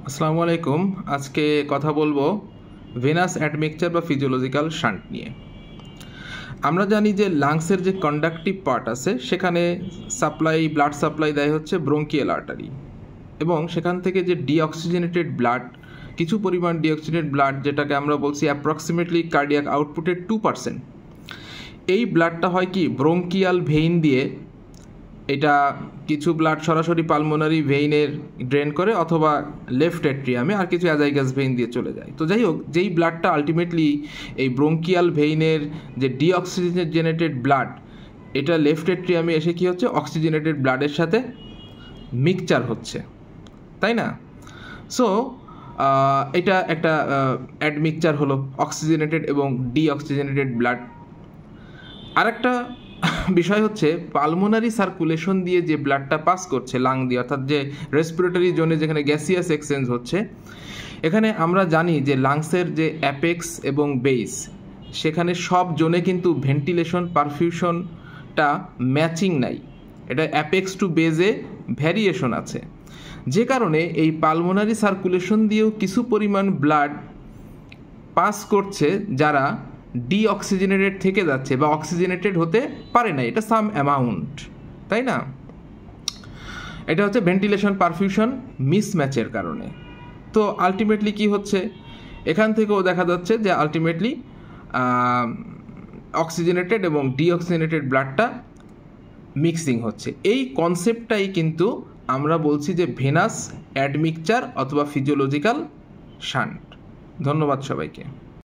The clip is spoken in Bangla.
আসসালামু আলাইকুম। আজকে কথা বলবো ভেনাস অ্যাডমিক্সচার বা ফিজিওলজিক্যাল শান্ট নিয়ে। আমরা জানি যে লাংসের যে কন্ডাক্টিভ পার্ট আছে সেখানে ব্লাড সাপ্লাই দেয় হচ্ছে ব্রঙ্কিয়াল আর্টারি, এবং সেখান থেকে যে ডিঅক্সিজেনেটেড ব্লাড, কিছু পরিমাণ ডিঅক্সিজেনেটেড ব্লাড, যেটাকে আমরা বলছি অ্যাপ্রক্সিমেটলি কার্ডিয়াক আউটপুটের 2%, এই ব্লাডটা হয় কি ব্রঙ্কিয়াল ভেইন দিয়ে, এটা কিছু ব্লাড সরাসরি পালমোনারি ভেইনের ড্রেন করে অথবা লেফট এট্রিয়ামে, আর কিছু অ্যাজাইগাস ভেইন দিয়ে চলে যায়। তো যাই হোক, যেই ব্লাডটা আলটিমেটলি এই ব্রঙ্কিয়াল ভেইনের যে ডিঅক্সিজেনেটেড ব্লাড, এটা লেফট এট্রিয়ামে এসে কী হচ্ছে, অক্সিজেনেটেড ব্লাডের সাথে মিক্সচার হচ্ছে, তাই না? সো এটা একটা অ্যাডমিক্সচার হলো অক্সিজেনেটেড এবং ডিঅক্সিজেনেটেড ব্লাড। আরেকটা বিষয় হচ্ছে পালমোনারি সার্কুলেশন দিয়ে যে ব্লাডটা পাস করছে লাং দিয়ে, অর্থাৎ যে রেসপিরেটরি জোনে যেখানে গ্যাসিয়াস এক্সচেঞ্জ হচ্ছে, এখানে আমরা জানি যে লাংসের যে অ্যাপেক্স এবং বেস, সেখানে সব জোনে কিন্তু ভেন্টিলেশন পারফিউশনটা ম্যাচিং নাই, এটা অ্যাপেক্স টু বেজে ভ্যারিয়েশন আছে, যে কারণে এই পালমোনারি সার্কুলেশন দিয়েও কিছু পরিমাণ ব্লাড পাস করছে যারা ডিঅক্সিজেনেটেড থেকে যাচ্ছে বা অক্সিজেনেটেড হতে পারে না, এটা সাম অ্যামাউন্ট, তাই না? এটা হচ্ছে ভেন্টিলেশন পারফিউশন মিসম্যাচের কারণে। তো আলটিমেটলি কি হচ্ছে, এখান থেকেও দেখা যাচ্ছে যে আলটিমেটলি অক্সিজেনেটেড এবং ডিঅক্সিজেনেটেড ব্লাডটা মিক্সিং হচ্ছে। এই কনসেপ্টটাই কিন্তু আমরা বলছি যে ভেনাস অ্যাডমিক্সচার অথবা ফিজিওলজিক্যাল শান্ট। ধন্যবাদ সবাইকে।